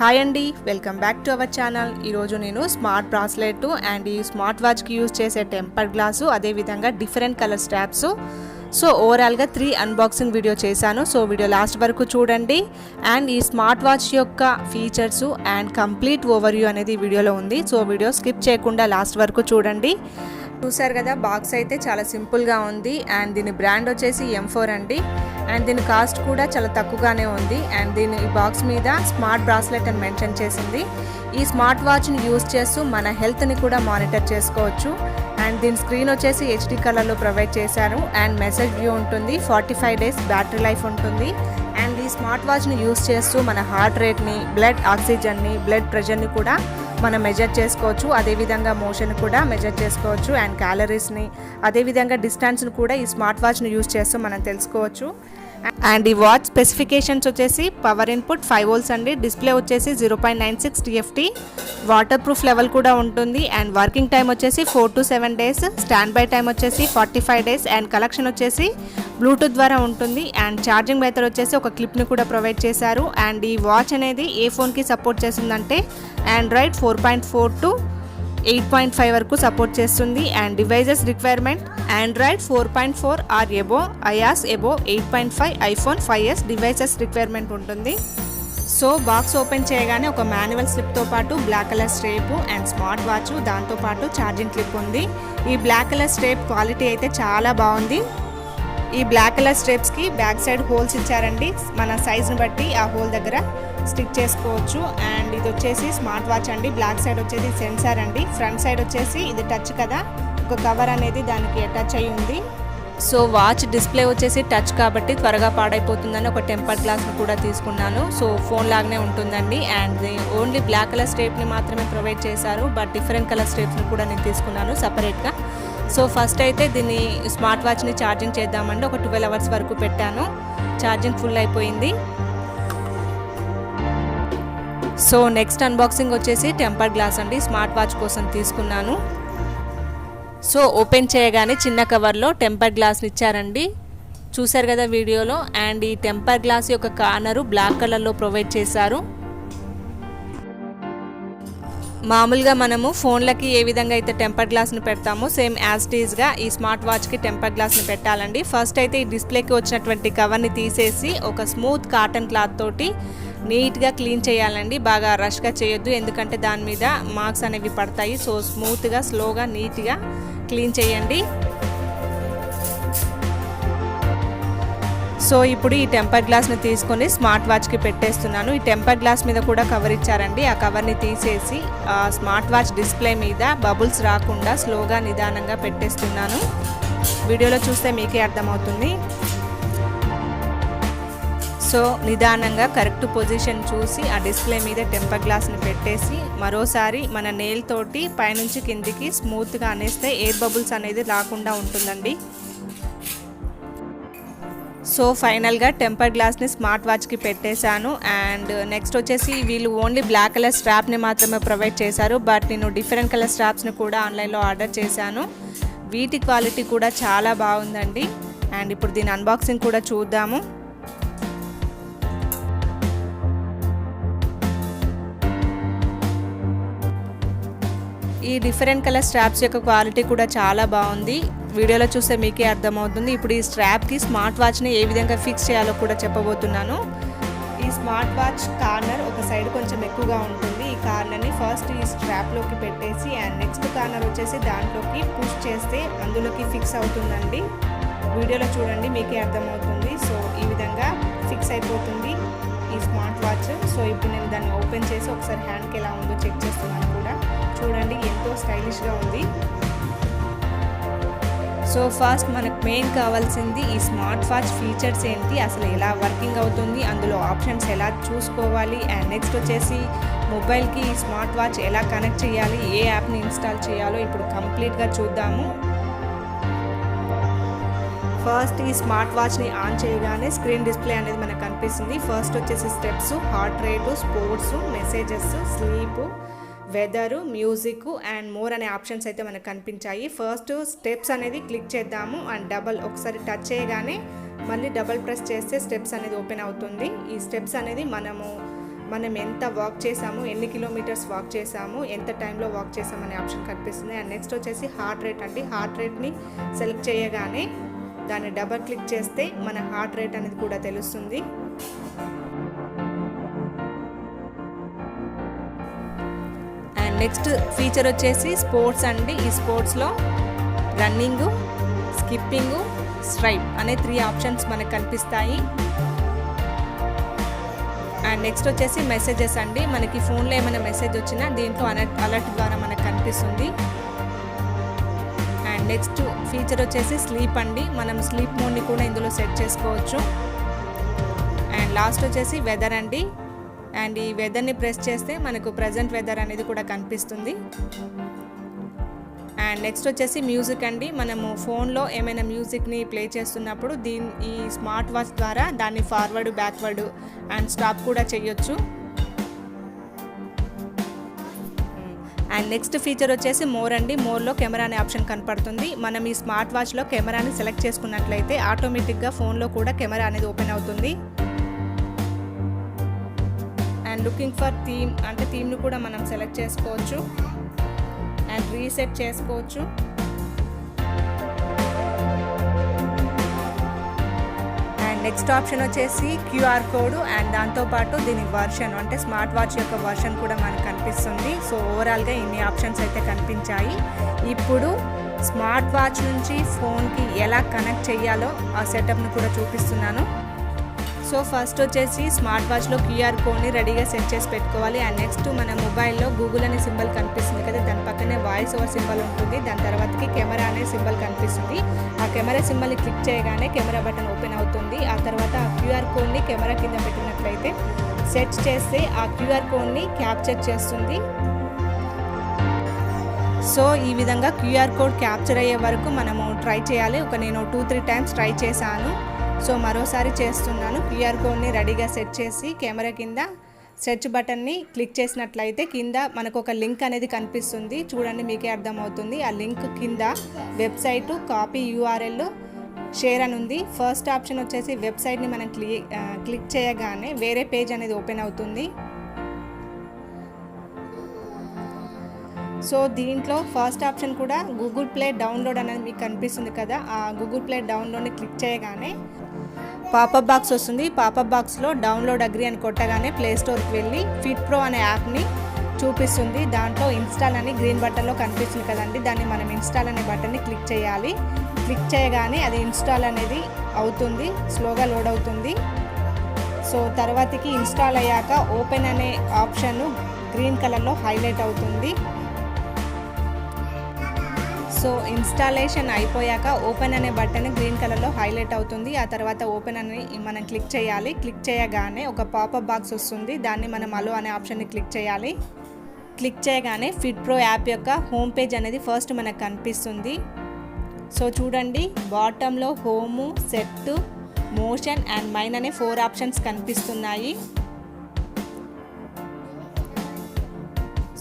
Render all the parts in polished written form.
Hi అండి, welcome back to our channel. ఈరోజు నేను స్మార్ట్ బ్రాస్లెట్ అండ్ ఈ స్మార్ట్ వాచ్కి యూజ్ చేసే టెంపర్ గ్లాసు, అదేవిధంగా డిఫరెంట్ కలర్ స్ట్రాప్స్, సో ఓవరాల్గా 3 అన్బాక్సింగ్ వీడియో చేశాను. సో వీడియో లాస్ట్ వరకు చూడండి. అండ్ ఈ స్మార్ట్ వాచ్ యొక్క ఫీచర్స్ అండ్ కంప్లీట్ ఓవర్వ్యూ అనేది వీడియోలో ఉంది. సో వీడియో స్కిప్ చేయకుండా లాస్ట్ వరకు చూడండి. చూసారు కదా, బాక్స్ అయితే చాలా సింపుల్గా ఉంది. అండ్ దీని బ్రాండ్ వచ్చేసి M4 అండి. అండ్ దీని కాస్ట్ కూడా చాలా తక్కువగానే ఉంది. అండ్ దీని బాక్స్ మీద స్మార్ట్ బ్రాస్లెట్ అని మెన్షన్ చేసింది. ఈ స్మార్ట్ వాచ్ని యూజ్ చేస్తూ మన హెల్త్ని కూడా మానిటర్ చేసుకోవచ్చు. అండ్ దీని స్క్రీన్ వచ్చేసి HD కలర్లో ప్రొవైడ్ చేశారు. అండ్ మెసేజ్ వ్యూ ఉంటుంది, 45 డేస్ బ్యాటరీ లైఫ్ ఉంటుంది. అండ్ ఈ స్మార్ట్ వాచ్ని యూజ్ చేస్తూ మన హార్ట్ రేట్ని, బ్లడ్ ఆక్సిజన్ని, బ్లడ్ ప్రెషర్ని కూడా మనం మెజర్ చేసుకోవచ్చు. అదేవిధంగా మోషన్ కూడా మెజర్ చేసుకోవచ్చు. అండ్ క్యాలరీస్ని, అదేవిధంగా డిస్టెన్స్ని కూడా ఈ స్మార్ట్ వాచ్ని యూజ్ చేస్తూ మనం తెలుసుకోవచ్చు. అండ్ ఈ వాచ్ స్పెసిఫికేషన్స్ వచ్చేసి పవర్ ఇన్పుట్ 5 వోల్ట్స్ అండి. డిస్ప్లే వచ్చేసి 0.96 TFT, వాటర్ ప్రూఫ్ లెవెల్ కూడా ఉంటుంది. అండ్ వర్కింగ్ టైం వచ్చేసి 4 to 7 days, stand by time వచ్చేసి 45 డేస్. అండ్ కలెక్షన్ వచ్చేసి బ్లూటూత్ ద్వారా ఉంటుంది. అండ్ ఛార్జింగ్ మెథడ్ వచ్చేసి ఒక క్లిప్ని కూడా ప్రొవైడ్ చేశారు. అండ్ ఈ వాచ్ అనేది ఏ ఫోన్కి సపోర్ట్ చేస్తుందంటే ఆండ్రాయిడ్ 4.4 to 8.5 వరకు సపోర్ట్ చేస్తుంది. And devices requirement Android 4.4 or above, iOS above, 8.5, iPhone 5s devices requirement ఉంటుంది. సో బాక్స్ ఓపెన్ చేయగానే ఒక మాన్యువల్ స్లిప్తో పాటు black colour strap and smart watch, దాంతోపాటు ఛార్జింగ్ క్లిప్ ఉంది. ఈ బ్లాక్ కలర్ స్ట్రేప్ క్వాలిటీ అయితే చాలా బాగుంది. ఈ బ్లాక్ కలర్ స్ట్రేప్స్కి బ్యాక్ సైడ్ హోల్స్ ఇచ్చారండి. మన సైజ్ని బట్టి ఆ హోల్ దగ్గర స్టిక్ చేసుకోవచ్చు. అండ్ ఇది వచ్చేసి స్మార్ట్ వాచ్ అండి. బ్లాక్ సైడ్ వచ్చేసి సెన్సార్ అండి. ఫ్రంట్ సైడ్ వచ్చేసి ఇది టచ్ కదా, ఒక కవర్ అనేది దానికి అటాచ్ అయి ఉంది. సో వాచ్ డిస్ప్లే వచ్చేసి టచ్ కాబట్టి త్వరగా పాడైపోతుందని ఒక టెంపర్ గ్లాస్ని కూడా తీసుకున్నాను. సో ఫోన్ లాగానే ఉంటుందండి. అండ్ ఓన్లీ బ్లాక్ కలర్ స్ట్రేప్ని మాత్రమే ప్రొవైడ్ చేశారు. బట్ డిఫరెంట్ కలర్ స్ట్రేప్స్ని కూడా నేను తీసుకున్నాను సపరేట్గా. సో ఫస్ట్ అయితే దీన్ని స్మార్ట్ వాచ్ని ఛార్జింగ్ చేద్దామండి. ఒక 12 అవర్స్ వరకు పెట్టాను. ఛార్జింగ్ ఫుల్ అయిపోయింది. సో నెక్స్ట్ అన్బాక్సింగ్ వచ్చేసి టెంపర్ గ్లాస్ అండి. స్మార్ట్ వాచ్ కోసం తీసుకున్నాను. సో ఓపెన్ చేయగానే చిన్న కవర్లో టెంపర్ గ్లాస్ని ఇచ్చారండి. చూసారు కదా వీడియోలో. అండ్ ఈ టెంపర్ గ్లాస్ యొక్క కార్నరు బ్లాక్ కలర్లో ప్రొవైడ్ చేశారు. మామూలుగా మనము ఫోన్లకి ఏ విధంగా అయితే టెంపర్ గ్లాస్ని పెడతామో సేమ్ యాజ్ టీజ్గా ఈ స్మార్ట్ వాచ్కి టెంపర్ గ్లాస్ని పెట్టాలండి. ఫస్ట్ అయితే ఈ డిస్ప్లేకి వచ్చినటువంటి కవర్ని తీసేసి ఒక స్మూత్ కాటన్ క్లాత్ తోటి నీట్గా క్లీన్ చేయాలండి. బాగా రష్గా చేయొద్దు, ఎందుకంటే దాని మీద మార్క్స్ అనేవి పడతాయి. సో స్మూత్గా, స్లోగా, నీట్గా క్లీన్ చేయండి. సో ఇప్పుడు ఈ టెంపర్ గ్లాస్ని తీసుకొని స్మార్ట్ వాచ్కి పెట్టేస్తున్నాను. ఈ టెంపర్ గ్లాస్ మీద కూడా కవర్ ఇచ్చారండి. ఆ కవర్ని తీసేసి స్మార్ట్ వాచ్ డిస్ప్లే మీద బబుల్స్ రాకుండా స్లోగా, నిదానంగా పెట్టేస్తున్నాను. వీడియోలో చూస్తే మీకే అర్థమవుతుంది. సో నిదానంగా కరెక్ట్ పొజిషన్ చూసి ఆ డిస్ప్లే మీద టెంపర్ గ్లాస్ని పెట్టేసి మరోసారి మన నెయిల్ తోటి పైనుంచి కిందికి స్మూత్గా అనేస్తే ఎయిర్ బబుల్స్ అనేది రాకుండా ఉంటుందండి. సో ఫైనల్గా టెంపర్ గ్లాస్ని స్మార్ట్ వాచ్కి పెట్టేశాను. అండ్ నెక్స్ట్ వచ్చేసి వీళ్ళు ఓన్లీ బ్లాక్ కలర్ స్ట్రాప్ని మాత్రమే ప్రొవైడ్ చేశారు. బట్ నేను డిఫరెంట్ కలర్ స్ట్రాప్స్ని కూడా ఆన్లైన్లో ఆర్డర్ చేశాను. వీటి క్వాలిటీ కూడా చాలా బాగుందండి. అండ్ ఇప్పుడు దీని అన్బాక్సింగ్ కూడా చూద్దాము. ఈ డిఫరెంట్ కలర్ స్ట్రాప్స్ యొక్క క్వాలిటీ కూడా చాలా బాగుంది. వీడియోలో చూస్తే మీకే అర్థమవుతుంది. ఇప్పుడు ఈ స్ట్రాప్కి స్మార్ట్ వాచ్ని ఏ విధంగా ఫిక్స్ చేయాలో కూడా చెప్పబోతున్నాను. ఈ స్మార్ట్ వాచ్ కార్నర్ ఒక సైడ్ కొంచెం ఎక్కువగా ఉంటుంది. ఈ కార్నర్ని ఫస్ట్ ఈ స్ట్రాప్లోకి పెట్టేసి అండ్ నెక్స్ట్ కార్నర్ వచ్చేసి దాంట్లోకి పుష్ చేస్తే అందులోకి ఫిక్స్ అవుతుందండి. వీడియోలో చూడండి, మీకే అర్థమవుతుంది. సో ఈ విధంగా ఫిక్స్ అయిపోతుంది ఈ స్మార్ట్ వాచ్. సో ఇప్పుడు నేను దాన్ని ఓపెన్ చేసి ఒకసారి హ్యాండ్కి ఎలా ఉందో చెక్ చేస్తున్నాను కూడా. చూడండి, ఎంతో స్టైలిష్గా ఉంది. సో ఫస్ట్ మనకు మెయిన్ కావాల్సింది ఈ స్మార్ట్ వాచ్ ఫీచర్స్ ఏంటి, అసలు ఎలా వర్కింగ్ అవుతుంది, అందులో ఆప్షన్స్ ఎలా చూసుకోవాలి. అండ్ నెక్స్ట్ వచ్చేసి మొబైల్కి ఈ స్మార్ట్ వాచ్ ఎలా కనెక్ట్ చేయాలి, ఏ యాప్ని ఇన్స్టాల్ చేయాలో ఇప్పుడు కంప్లీట్గా చూద్దాము. ఫస్ట్ ఈ స్మార్ట్ వాచ్ని ఆన్ చేయగానే స్క్రీన్ డిస్ప్లే అనేది మనకు కనిపిస్తుంది. ఫస్ట్ వచ్చేసి steps, heart rate, sports, messages, sleep, weather, music and more అనే ఆప్షన్స్ అయితే మనకు కనిపించాయి. ఫస్ట్ స్టెప్స్ అనేది క్లిక్ చేద్దాము. అండ్ ఒకసారి టచ్ చేయగానే మళ్ళీ డబల్ ప్రెస్ చేస్తే స్టెప్స్ అనేది ఓపెన్ అవుతుంది. ఈ స్టెప్స్ అనేది మనము మనం ఎంత వాక్ చేసాము, ఎన్ని కిలోమీటర్స్ వాక్ చేసాము, ఎంత టైంలో వాక్ చేసాము అనే ఆప్షన్ కనిపిస్తుంది. అండ్ నెక్స్ట్ వచ్చేసి హార్ట్ రేట్ అండి. హార్ట్ రేట్ని సెలెక్ట్ చేయగానే దాన్ని డబల్ క్లిక్ చేస్తే మన హార్ట్ రేట్ అనేది కూడా తెలుస్తుంది. అండ్ నెక్స్ట్ ఫీచర్ వచ్చేసి స్పోర్ట్స్ అండి. ఈ స్పోర్ట్స్లో రన్నింగు, స్కిప్పింగు, స్ట్రైప్ అనే 3 ఆప్షన్స్ మనకు కనిపిస్తాయి. అండ్ నెక్స్ట్ వచ్చేసి మెసేజెస్ అండి. మనకి ఫోన్లో ఏమైనా మెసేజ్ వచ్చినా దీంట్లో అలర్ట్ ద్వారా మనకు కనిపిస్తుంది. అండ్ నెక్స్ట్ ఫీచర్ వచ్చేసి స్లీప్ అండి. మనం స్లీప్ మోడ్ని కూడా ఇందులో సెట్ చేసుకోవచ్చు. అండ్ లాస్ట్ వచ్చేసి వెదర్ అండి. అండ్ ఈ వెదర్ని ప్రెస్ చేస్తే మనకు ప్రజెంట్ వెదర్ అనేది కూడా కనిపిస్తుంది. అండ్ నెక్స్ట్ వచ్చేసి మ్యూజిక్ అండి. మనము ఫోన్లో ఏమైనా మ్యూజిక్ని ప్లే చేస్తున్నప్పుడు ఈ స్మార్ట్ వాచ్ ద్వారా దాన్ని ఫార్వర్డ్, బ్యాక్వర్డ్ అండ్ స్టాప్ కూడా చేయొచ్చు. అండ్ నెక్స్ట్ ఫీచర్ వచ్చేసి మోర్ అండి. మోర్లో కెమెరా అనే ఆప్షన్ కనపడుతుంది. మనం ఈ స్మార్ట్ వాచ్లో కెమెరాని సెలెక్ట్ చేసుకున్నట్లయితే ఆటోమేటిక్గా ఫోన్లో కూడా కెమెరా అనేది ఓపెన్ అవుతుంది. అండ్ లుకింగ్ ఫర్ థీమ్ అంటే థీమ్ను కూడా మనం సెలెక్ట్ చేసుకోవచ్చు అండ్ రీసెట్ చేసుకోవచ్చు. అండ్ నెక్స్ట్ ఆప్షన్ వచ్చేసి క్యూఆర్ కోడ్ అండ్ దాంతోపాటు దీని వర్షన్ అంటే స్మార్ట్ వాచ్ యొక్క వర్షన్ కూడా మనకు కనిపిస్తుంది. సో ఓవరాల్గా ఇన్ని ఆప్షన్స్ అయితే కనిపించాయి. ఇప్పుడు స్మార్ట్ వాచ్ నుంచి ఫోన్కి ఎలా కనెక్ట్ చేయాలో ఆ సెటప్ను కూడా చూపిస్తున్నాను. సో ఫస్ట్ వచ్చేసి స్మార్ట్ వాచ్లో క్యూఆర్ కోడ్ని రెడీగా సెట్ చేసి పెట్టుకోవాలి. అండ్ నెక్స్ట్ మన మొబైల్లో గూగుల్ అనే సింబల్ కనిపిస్తుంది కదా, దాని పక్కనే వాయిస్ ఓవర్ సింబల్ ఉంటుంది. దాని తర్వాతకి కెమెరా అనే సింబల్ కనిపిస్తుంది. ఆ కెమెరా సింబల్ని క్లిక్ చేయగానే కెమెరా బటన్ ఓపెన్ అవుతుంది. ఆ తర్వాత ఆ క్యూఆర్ కోడ్ని కెమెరా కింద పెట్టినట్లయితే సెట్ చేస్తే ఆ క్యూఆర్ కోడ్ని క్యాప్చర్ చేస్తుంది. సో ఈ విధంగా క్యూఆర్ కోడ్ క్యాప్చర్ అయ్యే వరకు మనము ట్రై చేయాలి. నేను 2-3 టైమ్స్ ట్రై చేశాను. సో మరోసారి చేస్తున్నాను. క్యూఆర్ కోడ్ని రెడీగా సెట్ చేసి కెమెరా కింద సెర్చ్ బటన్ని క్లిక్ చేసినట్లయితే కింద మనకు ఒక లింక్ అనేది కనిపిస్తుంది. చూడండి, మీకే అర్థమవుతుంది. ఆ లింక్ కింద వెబ్సైటు, కాపీ URL, షేర్ అని ఉంది. ఫస్ట్ ఆప్షన్ వచ్చేసి వెబ్సైట్ని మనం క్లిక్ చేయగానే వేరే పేజ్ అనేది ఓపెన్ అవుతుంది. సో దీంట్లో ఫస్ట్ ఆప్షన్ కూడా గూగుల్ ప్లే డౌన్లోడ్ అనేది మీకు కనిపిస్తుంది కదా, ఆ గూగుల్ ప్లే డౌన్లోడ్ని క్లిక్ చేయగానే పాపప్ బాక్స్ వస్తుంది. పాపప్ బాక్స్లో డౌన్లోడ్ అగ్రీ అని కొట్టగానే ప్లే స్టోర్కి వెళ్ళి ఫిట్ ప్రో అనే యాప్ని చూపిస్తుంది. దాంట్లో ఇన్స్టాల్ అని గ్రీన్ బటన్లో కనిపిస్తుంది కదండి, దాన్ని మనం ఇన్స్టాల్ అనే బటన్ని క్లిక్ చేయాలి. క్లిక్ చేయగానే అది ఇన్స్టాల్ అనేది అవుతుంది, స్లోగా లోడ్ అవుతుంది. సో తర్వాతకి ఇన్స్టాల్ అయ్యాక ఓపెన్ అనే ఆప్షన్ గ్రీన్ కలర్లో హైలైట్ అవుతుంది. సో ఇన్స్టాలేషన్ అయిపోయాక ఓపెన్ అనే బటన్ గ్రీన్ కలర్లో హైలైట్ అవుతుంది. ఆ తర్వాత ఓపెన్ అని మనం క్లిక్ చేయాలి. క్లిక్ చేయగానే ఒక పాపప్ బాక్స్ వస్తుంది, దాన్ని మనం అలో అనే ఆప్షన్ని క్లిక్ చేయాలి. క్లిక్ చేయగానే ఫిట్ ప్రో యాప్ యొక్క హోమ్ పేజ్ అనేది ఫస్ట్ మనకు కనిపిస్తుంది. సో చూడండి, బాటంలో home, set, motion and mine అనే 4 ఆప్షన్స్ కనిపిస్తున్నాయి.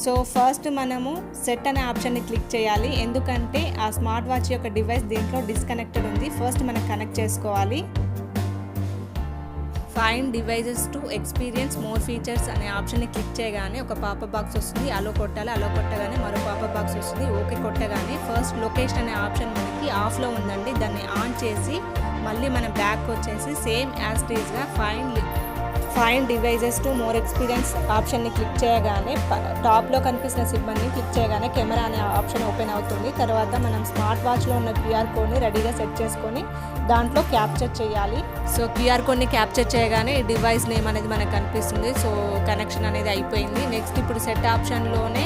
సో ఫస్ట్ మనము సెట్ అనే ఆప్షన్ని క్లిక్ చేయాలి, ఎందుకంటే ఆ స్మార్ట్ వాచ్ యొక్క డివైస్ దీంట్లో డిస్కనెక్టెడ్ ఉంది. ఫస్ట్ మనం కనెక్ట్ చేసుకోవాలి. Find devices to experience more features అనే ఆప్షన్ని క్లిక్ చేయగానే ఒక పాపప్ బాక్స్ వస్తుంది. అలో కొట్టాలి. అలో కొట్టగానే మరో పాపప్ బాక్స్ వస్తుంది. ఓకే కొట్టగానే ఫస్ట్ లొకేషన్ అనే ఆప్షన్ మనకి ఆఫ్లో ఉందండి, దాన్ని ఆన్ చేసి మళ్ళీ మనం బ్యాక్ వచ్చేసి సేమ్ యాజ్ ఇట్ ఈస్గా find devices to more experience ఆప్షన్ని క్లిక్ చేయగానే టాప్లో కనిపిస్తున్న సింబల్ని క్లిక్ చేయగానే కెమెరా అనే ఆప్షన్ ఓపెన్ అవుతుంది. తర్వాత మనం స్మార్ట్ వాచ్లో ఉన్న క్యూఆర్ కోడ్ని రెడీగా సెట్ చేసుకొని దాంట్లో క్యాప్చర్ చేయాలి. సో క్యూఆర్ కోడ్ని క్యాప్చర్ చేయగానే డివైస్ నేమ్ అనేది మనకు కనిపిస్తుంది. సో కనెక్షన్ అనేది అయిపోయింది. నెక్స్ట్ ఇప్పుడు సెట్ ఆప్షన్లోనే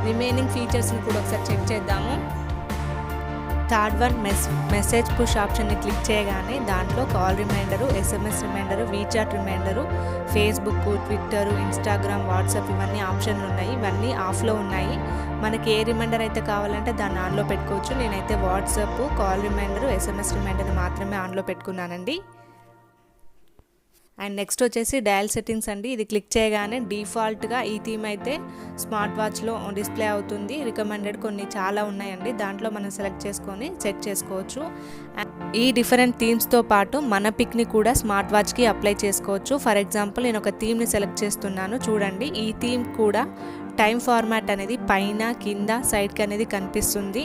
రిమైనింగ్ ఫీచర్స్ని కూడా ఒకసారి చెక్ చేద్దాము. థర్డ్ వన్ మెసేజ్ పుష్ ఆప్షన్ని క్లిక్ చేయగానే దాంట్లో call reminder, SMS reminder, WeChat reminder, Facebook, Twitter, Instagram, WhatsApp ఇవన్నీ ఆప్షన్లు ఉన్నాయి. ఇవన్నీ ఆఫ్లో ఉన్నాయి. మనకి ఏ రిమైండర్ అయితే కావాలంటే దాన్ని ఆన్లో పెట్టుకోవచ్చు. నేనైతే WhatsApp, call reminder, SMS reminder మాత్రమే ఆన్లో పెట్టుకున్నానండి. అండ్ నెక్స్ట్ వచ్చేసి డయల్ సెట్టింగ్స్ అండి. ఇది క్లిక్ చేయగానే డిఫాల్ట్గా ఈ థీమ్ అయితే స్మార్ట్ వాచ్లో డిస్ప్లే అవుతుంది. రికమెండెడ్ కొన్ని చాలా ఉన్నాయండి, దాంట్లో మనం సెలెక్ట్ చేసుకొని సెట్ చేసుకోవచ్చు. ఈ డిఫరెంట్ థీమ్స్తో పాటు మన పిక్ని కూడా స్మార్ట్ వాచ్కి అప్లై చేసుకోవచ్చు. ఫర్ ఎగ్జాంపుల్ నేను ఒక థీమ్ని సెలెక్ట్ చేస్తున్నాను. చూడండి, ఈ థీమ్ కూడా టైం ఫార్మాట్ అనేది పైన కింద సైడ్కి అనేది కనిపిస్తుంది.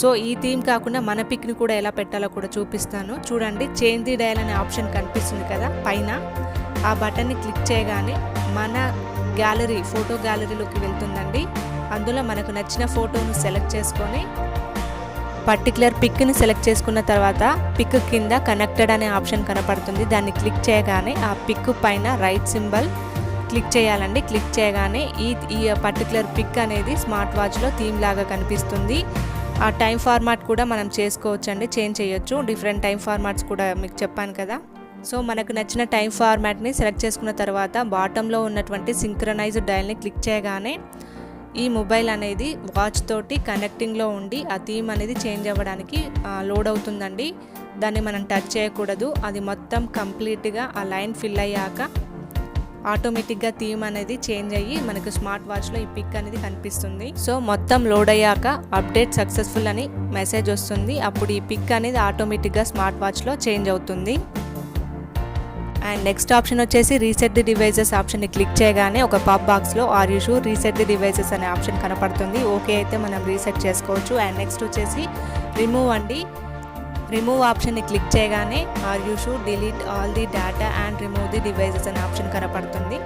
సో ఈ థీమ్ కాకుండా మన పిక్ని కూడా ఎలా పెట్టాలో కూడా చూపిస్తాను. చూడండి, చేంజ్ ది డయల్ అనే ఆప్షన్ కనిపిస్తుంది కదా పైన, ఆ బటన్ని క్లిక్ చేయగానే మన గ్యాలరీ, ఫోటో గ్యాలరీలోకి వెళ్తుందండి. అందులో మనకు నచ్చిన ఫోటోను సెలెక్ట్ చేసుకొని పర్టికులర్ పిక్ని సెలెక్ట్ చేసుకున్న తర్వాత పిక్ కింద కనెక్టెడ్ అనే ఆప్షన్ కనపడుతుంది. దాన్ని క్లిక్ చేయగానే ఆ పిక్ పైన రైట్ సింబల్ క్లిక్ చేయాలండి. క్లిక్ చేయగానే ఈ పర్టికులర్ పిక్ అనేది స్మార్ట్ వాచ్లో థీమ్ లాగా కనిపిస్తుంది. ఆ టైం ఫార్మాట్ కూడా మనం చేసుకోవచ్చండి, చేంజ్ చేయొచ్చు. డిఫరెంట్ టైం ఫార్మాట్స్ కూడా మీకు చెప్పాను కదా. సో మనకు నచ్చిన టైం ఫార్మాట్ని సెలెక్ట్ చేసుకున్న తర్వాత బాటంలో ఉన్నటువంటి సింక్రనైజ్డ్ డయల్ని క్లిక్ చేయగానే ఈ మొబైల్ అనేది వాచ్ తోటి కనెక్టింగ్లో ఉండి ఆ థీమ్ అనేది చేంజ్ అవ్వడానికి లోడ్ అవుతుందండి. దాన్ని మనం టచ్ చేయకూడదు. అది మొత్తం కంప్లీట్గా ఆ లైన్ ఫిల్ అయ్యాక ఆటోమేటిక్గా థీమ్ అనేది చేంజ్ అయ్యి మనకు స్మార్ట్ వాచ్లో ఈ పిక్ అనేది కనిపిస్తుంది. సో మొత్తం లోడ్ అయ్యాక అప్డేట్ సక్సెస్ఫుల్ అని మెసేజ్ వస్తుంది. అప్పుడు ఈ పిక్ అనేది ఆటోమేటిక్గా స్మార్ట్ వాచ్లో చేంజ్ అవుతుంది. అండ్ నెక్స్ట్ ఆప్షన్ వచ్చేసి రీసెట్ ది డివైజెస్ ఆప్షన్ని క్లిక్ చేయగానే ఒక పాప్ బాక్స్లో are you sure reset the devices అనే ఆప్షన్ కనపడుతుంది. ఓకే అయితే మనం రీసెట్ చేసుకోవచ్చు. అండ్ నెక్స్ట్ వచ్చేసి రిమూవ్ అండి. రిమూవ్ ఆప్షన్ని క్లిక్ చేయగానే are you should delete all the data and remove the devices అనే ఆప్షన్ కనపడుతుంది.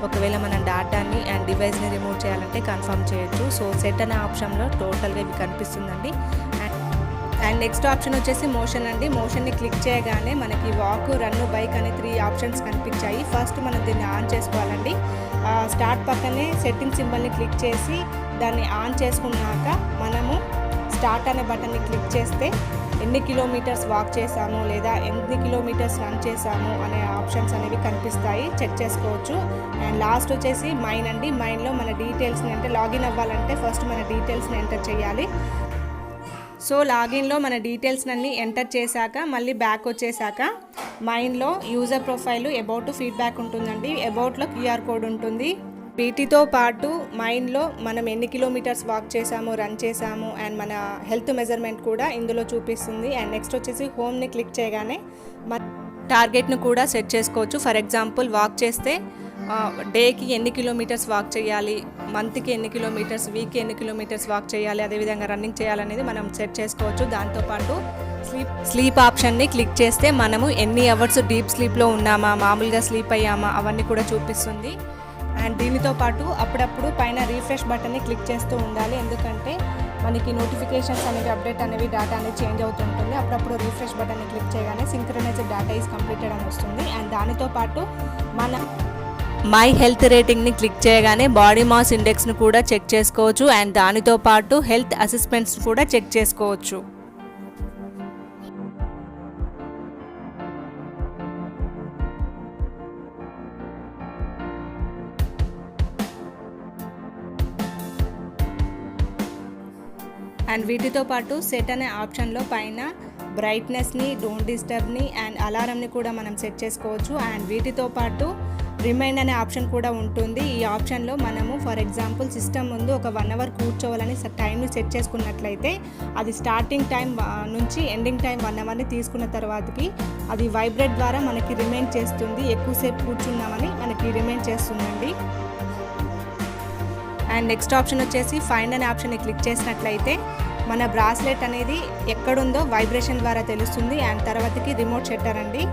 ఒకవేళ మనం డేటాని అండ్ డివైస్ని రిమూవ్ చేయాలంటే కన్ఫర్మ్ చేయొచ్చు. సో సెట్ అనే ఆప్షన్లో టోటల్గా ఇవి కనిపిస్తుందండి. అండ్ నెక్స్ట్ ఆప్షన్ వచ్చేసి మోషన్ అండి. మోషన్ని క్లిక్ చేయగానే మనకి వాక్, రన్, బైక్ అనే 3 ఆప్షన్స్ కనిపించాయి. ఫస్ట్ మనం దీన్ని ఆన్ చేసుకోవాలండి. స్టార్ట్ పక్కనే సెట్టింగ్ సింబల్ని క్లిక్ చేసి దాన్ని ఆన్ చేసుకున్నాక మనము స్టార్ట్ అనే బటన్ని క్లిక్ చేస్తే ఎన్ని కిలోమీటర్స్ వాక్ చేసాము లేదా ఎన్ని కిలోమీటర్స్ రన్ చేసాము అనే ఆప్షన్స్ అనేవి కనిపిస్తాయి, చెక్ చేసుకోవచ్చు. అండ్ లాస్ట్ వచ్చేసి మైన్ అండి. మైన్లో మన డీటెయిల్స్ని, అంటే లాగిన్ అవ్వాలంటే ఫస్ట్ మన డీటెయిల్స్ని ఎంటర్ చేయాలి. సో లాగిన్లో మన డీటెయిల్స్ అన్ని ఎంటర్ చేశాక మళ్ళీ బ్యాక్ వచ్చేసాక మైన్లో యూజర్ ప్రొఫైల్, అబౌట్, ఫీడ్బ్యాక్ ఉంటుందండి. అబౌట్లో QR కోడ్ ఉంటుంది. వీటితో పాటు మైండ్లో మనం ఎన్ని కిలోమీటర్స్ వాక్ చేసాము, రన్ చేసాము అండ్ మన హెల్త్ మెజర్మెంట్ కూడా ఇందులో చూపిస్తుంది. అండ్ నెక్స్ట్ వచ్చేసి హోమ్ని క్లిక్ చేయగానే మన టార్గెట్ను కూడా సెట్ చేసుకోవచ్చు. ఫర్ ఎగ్జాంపుల్ వాక్ చేస్తే డేకి ఎన్ని కిలోమీటర్స్ వాక్ చేయాలి, మంత్కి ఎన్ని కిలోమీటర్స్, వీక్కి ఎన్ని కిలోమీటర్స్ వాక్ చేయాలి, అదేవిధంగా రన్నింగ్ చేయాలనేది మనం సెట్ చేసుకోవచ్చు. దాంతోపాటు స్లీప్ ఆప్షన్ని క్లిక్ చేస్తే మనము ఎన్ని అవర్స్ డీప్ స్లీప్లో ఉన్నామా, మామూలుగా స్లీప్ అయ్యామా అవన్నీ కూడా చూపిస్తుంది. అండ్ దీనితో పాటు అప్పుడప్పుడు పైన రీఫ్రెష్ బటన్ని క్లిక్ చేస్తూ ఉండాలి, ఎందుకంటే మనకి నోటిఫికేషన్స్ అనేవి, అప్డేట్ అనేవి, డేటా అనేది చేంజ్ అవుతుంటుంది. అప్పుడప్పుడు రీఫ్రెష్ బటన్ని క్లిక్ చేయగానే సింక్రనైజ్డ్ డేటా ఈజ్ కంప్లీటెడ్ అని వస్తుంది. అండ్ దానితో పాటు మన మై హెల్త్ రేటింగ్ని క్లిక్ చేయగానే బాడీ మాస్ ఇండెక్స్ను కూడా చెక్ చేసుకోవచ్చు. అండ్ దానితో పాటు హెల్త్ అసెస్మెంట్స్ కూడా చెక్ చేసుకోవచ్చు. అండ్ వీటితో పాటు సెట్ అనే ఆప్షన్లో పైన బ్రైట్నెస్ని, డోంట్ డిస్టర్బ్ని అండ్ అలారంని కూడా మనం సెట్ చేసుకోవచ్చు. అండ్ వీటితో పాటు రిమైండ్ అనే ఆప్షన్ కూడా ఉంటుంది. ఈ ఆప్షన్లో మనము ఫర్ ఎగ్జాంపుల్ సిస్టమ్ ముందు ఒక 1 అవర్ కూర్చోవాలని టైంని సెట్ చేసుకున్నట్లయితే అది స్టార్టింగ్ టైం నుంచి ఎండింగ్ టైం 1 అవర్ని తీసుకున్న తర్వాతకి అది వైబ్రేట్ ద్వారా మనకి రిమైండ్ చేస్తుంది. ఎక్కువసేపు కూర్చున్నామని మనకి రిమైండ్ చేస్తుందండి. అండ్ నెక్స్ట్ ఆప్షన్ వచ్చేసి ఫైండ్ అనే ఆప్షన్ని క్లిక్ చేసినట్లయితే మన బ్రాస్లెట్ అనేది ఎక్కడుందో వైబ్రేషన్ ద్వారా తెలుస్తుంది. అండ్ తర్వాతకి రిమోట్ షట్టర్ అండి.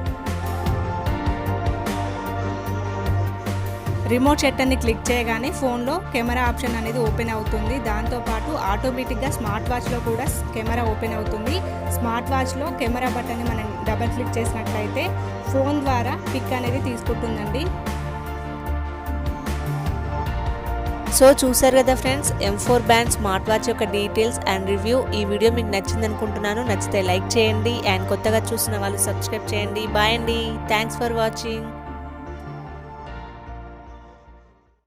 రిమోట్ షట్టర్ని క్లిక్ చేయగానే ఫోన్లో కెమెరా ఆప్షన్ అనేది ఓపెన్ అవుతుంది. దాంతోపాటు ఆటోమేటిక్గా స్మార్ట్ వాచ్లో కూడా కెమెరా ఓపెన్ అవుతుంది. స్మార్ట్ వాచ్లో కెమెరా బటన్ని మనం డబల్ క్లిక్ చేసినట్లయితే ఫోన్ ద్వారా పిక్ అనేది తీసుకుంటుందండి. సో చూసారు కదా friends, M4 band smart watch యొక్క డీటెయిల్స్ అండ్ రివ్యూ. ఈ వీడియో మీకు నచ్చింది అనుకుంటున్నాను. నచ్చితే లైక్ చేయండి అండ్ కొత్తగా చూసిన వాళ్ళు సబ్స్క్రైబ్ చేయండి. బాయ్ అండి, థ్యాంక్స్ ఫర్ వాచింగ్.